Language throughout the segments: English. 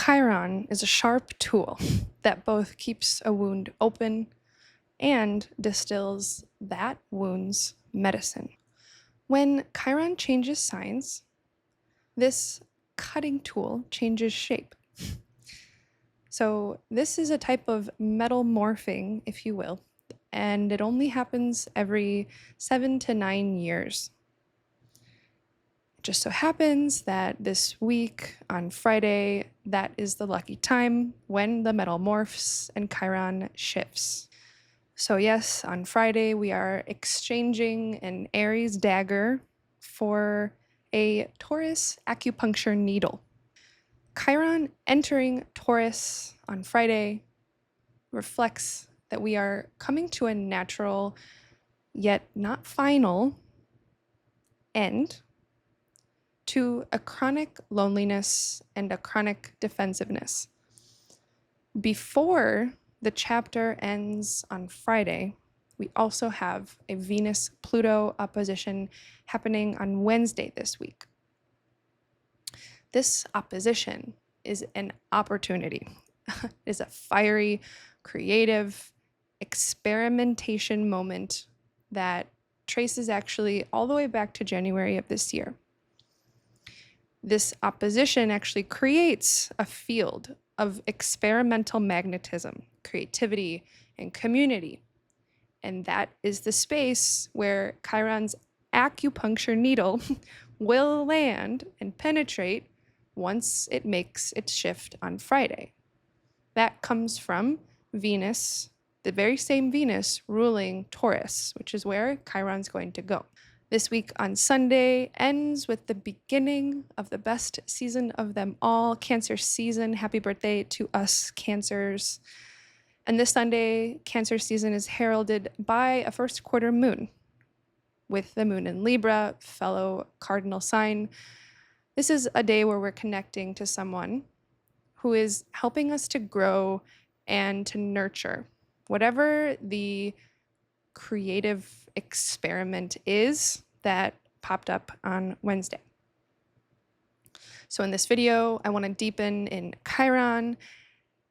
Chiron is a sharp tool that both keeps a wound open and distills that wound's medicine. When Chiron changes signs, this cutting tool changes shape. So this is a type of metal morphing, if you will, and it only happens every 7 to 9 years. It just so happens that this week on Friday, that is the lucky time when the metal morphs and Chiron shifts. So yes, on Friday we are exchanging an Aries dagger for a Taurus acupuncture needle. Chiron entering Taurus on Friday reflects that we are coming to a natural, yet not final, end to a chronic loneliness and a chronic defensiveness. Before the chapter ends on Friday, we also have a Venus-Pluto opposition happening on Wednesday this week. This opposition is an opportunity. It is a fiery, creative, experimentation moment that traces actually all the way back to January of this year. This opposition actually creates a field of experimental magnetism, creativity, and community. And that is the space where Chiron's acupuncture needle will land and penetrate once it makes its shift on Friday. That comes from Venus, the very same Venus ruling Taurus, which is where Chiron's going to go. This week on Sunday ends with the beginning of the best season of them all, Cancer season. Happy birthday to us, Cancers. And this Sunday, Cancer season is heralded by a first quarter moon, with the moon in Libra, fellow cardinal sign. This is a day where we're connecting to someone who is helping us to grow and to nurture whatever the creative experiment is that popped up on Wednesday. So in this video, I want to deepen in Chiron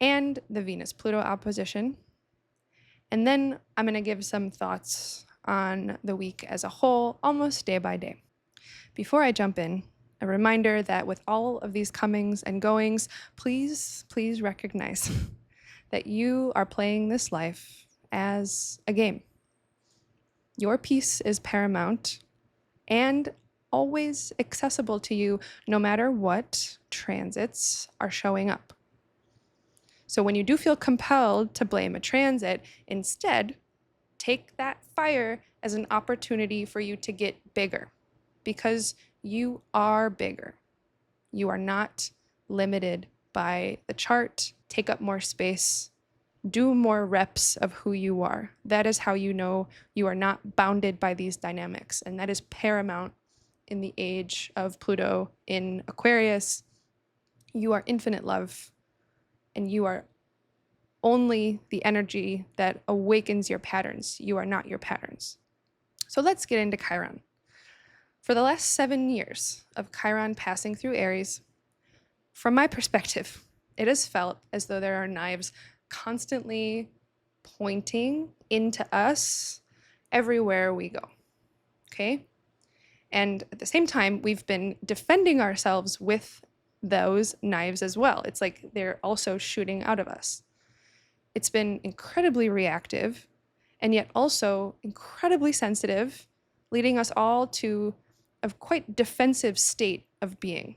and the Venus-Pluto opposition. And then I'm going to give some thoughts on the week as a whole, almost day by day. Before I jump in, a reminder that with all of these comings and goings, please recognize that you are playing this life as a game. Your peace is paramount and always accessible to you no matter what transits are showing up. So when you do feel compelled to blame a transit, instead, take that fire as an opportunity for you to get bigger, because you are bigger. You are not limited by the chart. Take up more space. Do more reps of who you are. That is how you know you are not bounded by these dynamics. And that is paramount in the age of Pluto in Aquarius. You are infinite love, and you are only the energy that awakens your patterns. You are not your patterns. So let's get into Chiron. For the last 7 years of Chiron passing through Aries, from my perspective, it has felt as though there are knives constantly pointing into us everywhere we go, okay? And at the same time, we've been defending ourselves with those knives as well. It's like they're also shooting out of us. It's been incredibly reactive and yet also incredibly sensitive, leading us all to a quite defensive state of being.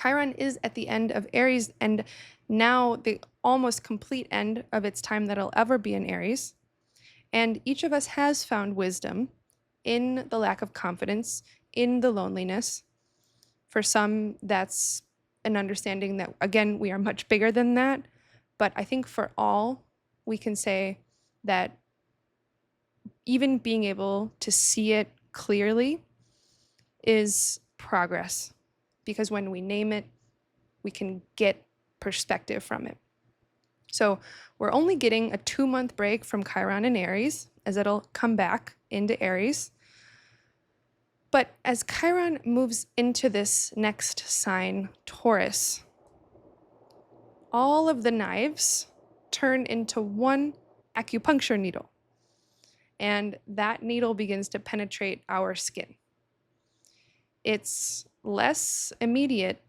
Chiron is at the end of Aries and now the almost complete end of its time that it'll ever be in Aries. And each of us has found wisdom in the lack of confidence, in the loneliness. For some, that's an understanding that, again, we are much bigger than that. But I think for all, we can say that even being able to see it clearly is progress, because when we name it, we can get perspective from it. So we're only getting a 2-month break from Chiron in Aries, as it'll come back into Aries. But as Chiron moves into this next sign, Taurus, all of the knives turn into one acupuncture needle, and that needle begins to penetrate our skin. It's less immediate,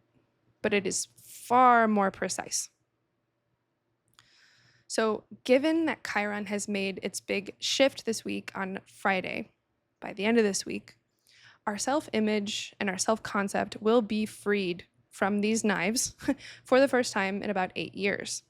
but it is far more precise. So, given that Chiron has made its big shift this week on Friday, by the end of this week, our self-image and our self-concept will be freed from these knives for the first time in about 8 years.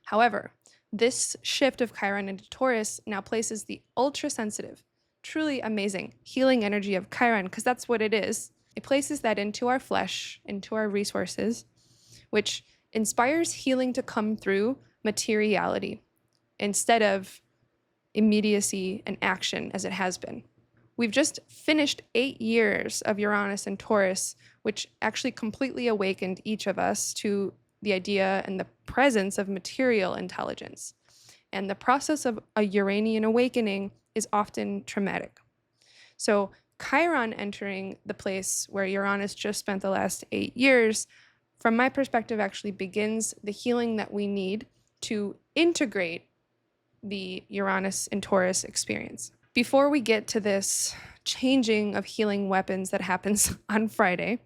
However, this shift of Chiron into Taurus now places the ultra-sensitive, truly amazing healing energy of Chiron, because that's what it is. It places that into our flesh, into our resources, which inspires healing to come through materiality instead of immediacy and action as it has been. We've just finished 8 years of Uranus and Taurus, which actually completely awakened each of us to the idea and the presence of material intelligence. And the process of a Uranian awakening is often traumatic. So Chiron entering the place where Uranus just spent the last 8 years, from my perspective, actually begins the healing that we need to integrate the Uranus and Taurus experience. Before we get to this changing of healing weapons that happens on Friday,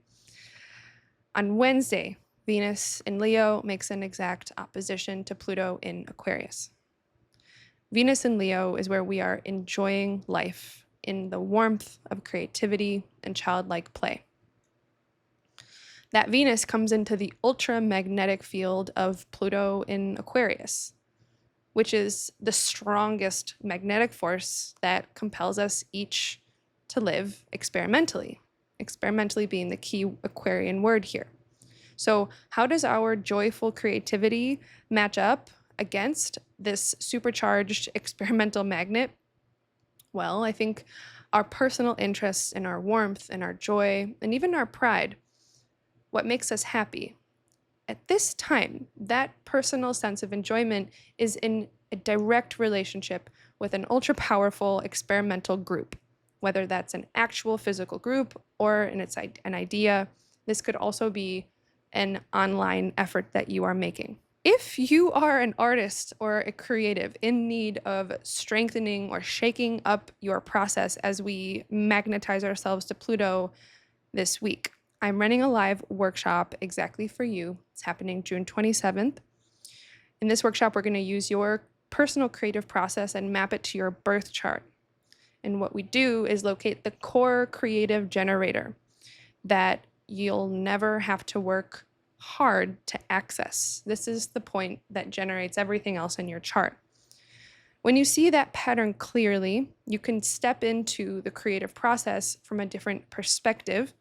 on Wednesday, Venus in Leo makes an exact opposition to Pluto in Aquarius. Venus in Leo is where we are enjoying life in the warmth of creativity and childlike play. That Venus comes into the ultramagnetic field of Pluto in Aquarius, which is the strongest magnetic force that compels us each to live experimentally. Experimentally being the key Aquarian word here. So how does our joyful creativity match up against this supercharged experimental magnet? Well, I think our personal interests and our warmth and our joy and even our pride, what makes us happy. At this time, that personal sense of enjoyment is in a direct relationship with an ultra-powerful experimental group, whether that's an actual physical group or an idea. This could also be an online effort that you are making. If you are an artist or a creative in need of strengthening or shaking up your process as we magnetize ourselves to Pluto this week, I'm running a live workshop exactly for you. It's happening June 27th. In this workshop, we're going to use your personal creative process and map it to your birth chart. And what we do is locate the core creative generator that you'll never have to work hard to access. This is the point that generates everything else in your chart. When you see that pattern clearly, you can step into the creative process from a different perspective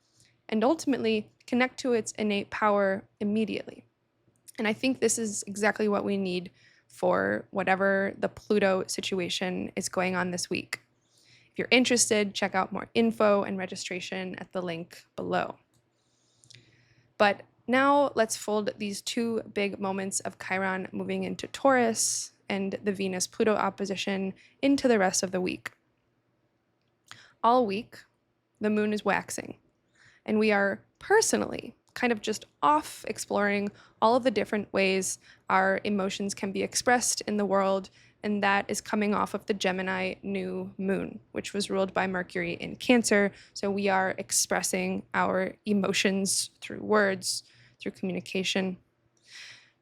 and ultimately connect to its innate power immediately. And I think this is exactly what we need for whatever the Pluto situation is going on this week. If you're interested, check out more info and registration at the link below. But now let's fold these two big moments of Chiron moving into Taurus and the Venus-Pluto opposition into the rest of the week. All week, the moon is waxing, and we are personally kind of just off exploring all of the different ways our emotions can be expressed in the world, and that is coming off of the Gemini new moon, which was ruled by Mercury in Cancer. So we are expressing our emotions through words, through communication.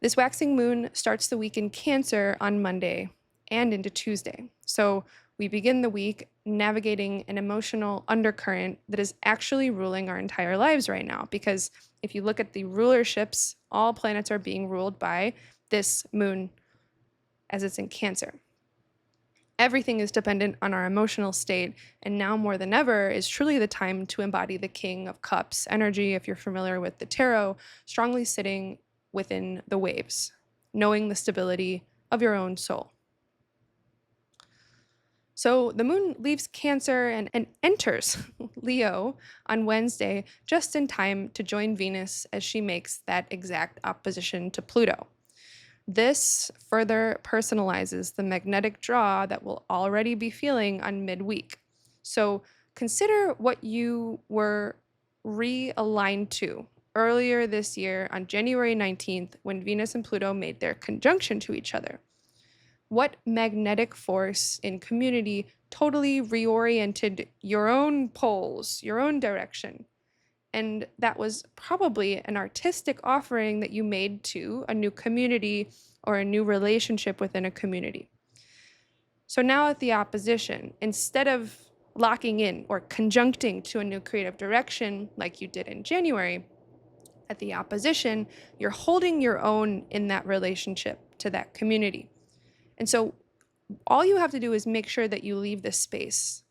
This waxing moon starts the week in Cancer on Monday and into Tuesday. So we begin the week navigating an emotional undercurrent that is actually ruling our entire lives right now. Because if you look at the rulerships, all planets are being ruled by this moon as it's in Cancer. Everything is dependent on our emotional state, and now more than ever is truly the time to embody the King of Cups energy, if you're familiar with the tarot, strongly sitting within the waves, knowing the stability of your own soul. So the moon leaves Cancer and enters Leo on Wednesday, just in time to join Venus as she makes that exact opposition to Pluto. This further personalizes the magnetic draw that we'll already be feeling on midweek. So consider what you were realigned to earlier this year on January 19th when Venus and Pluto made their conjunction to each other. What magnetic force in community totally reoriented your own poles, your own direction? And that was probably an artistic offering that you made to a new community or a new relationship within a community. So now at the opposition, instead of locking in or conjuncting to a new creative direction like you did in January, at the opposition, you're holding your own in that relationship to that community. And so all you have to do is make sure that you leave this space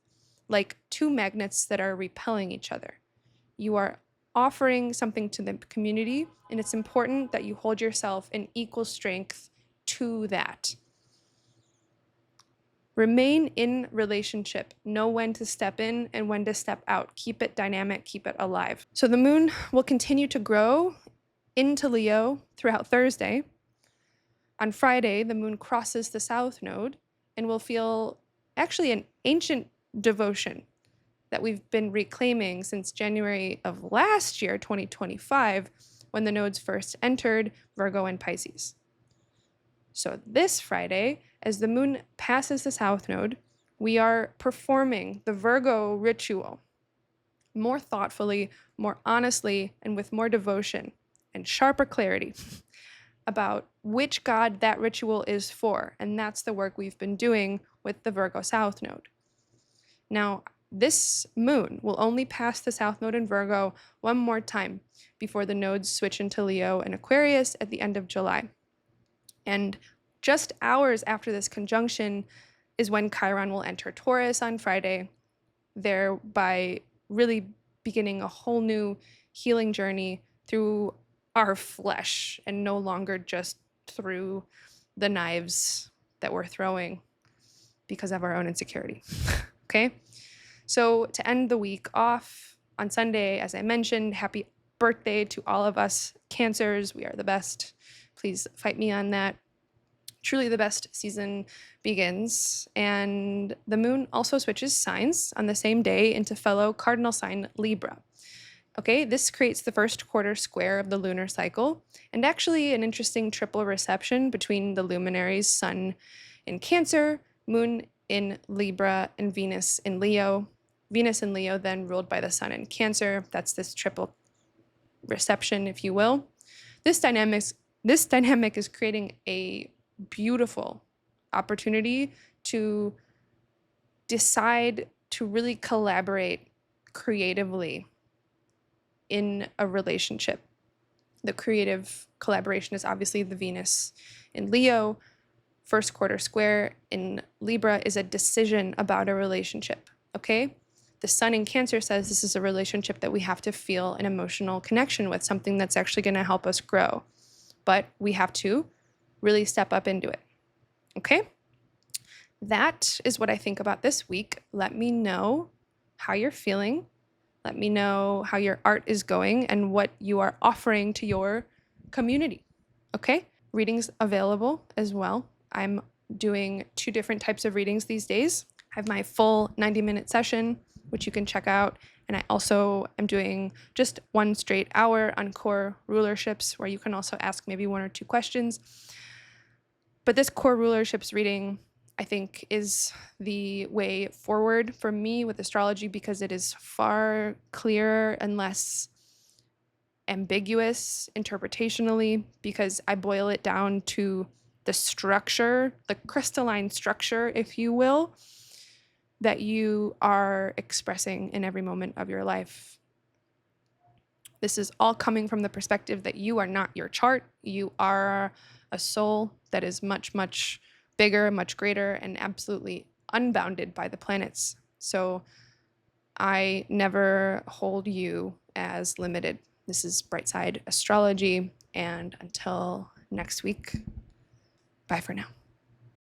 like two magnets that are repelling each other. You are offering something to the community, and it's important that you hold yourself in equal strength to that. Remain in relationship. Know when to step in and when to step out. Keep it dynamic, keep it alive. So the moon will continue to grow into Leo throughout Thursday. On Friday, the moon crosses the south node and will feel actually an ancient devotion that we've been reclaiming since January of last year, 2025, when the nodes first entered Virgo and Pisces. So this Friday, as the moon passes the south node, we are performing the Virgo ritual more thoughtfully, more honestly, and with more devotion and sharper clarity about which god that ritual is for. And that's the work we've been doing with the Virgo south node. Now, this moon will only pass the south node in Virgo one more time before the nodes switch into Leo and Aquarius at the end of July. And just hours after this conjunction is when Chiron will enter Taurus on Friday, thereby really beginning a whole new healing journey through our flesh and no longer just through the knives that we're throwing because of our own insecurity. Okay? So to end the week off on Sunday, as I mentioned, happy birthday to all of us Cancers. We are the best. Please fight me on that. Truly the best season begins. And the moon also switches signs on the same day into fellow cardinal sign Libra. Okay, this creates the first quarter square of the lunar cycle, and actually an interesting triple reception between the luminaries Sun in Cancer, Moon in Libra, and Venus in Leo. Venus in Leo then ruled by the Sun in Cancer. That's this triple reception, if you will. This dynamic is creating a beautiful opportunity to decide to really collaborate creatively in a relationship. The creative collaboration is obviously the Venus in Leo. First quarter square in Libra is a decision about a relationship, okay? The Sun in Cancer says this is a relationship that we have to feel an emotional connection with, something that's actually going to help us grow. But we have to really step up into it, okay? That is what I think about this week. Let me know how you're feeling. Let me know how your art is going and what you are offering to your community, okay? Readings available as well. I'm doing 2 different types of readings these days. I have my full 90-minute session, which you can check out. And I also am doing just 1 straight hour on core rulerships, where you can also ask maybe 1 or 2 questions. But this core rulerships reading, I think, is the way forward for me with astrology, because it is far clearer and less ambiguous interpretationally, because I boil it down to the structure, the crystalline structure, if you will, that you are expressing in every moment of your life. This is all coming from the perspective that you are not your chart. You are a soul that is much, much bigger, much greater, and absolutely unbounded by the planets. So I never hold you as limited. This is Bright Side Astrology, and until next week, bye for now.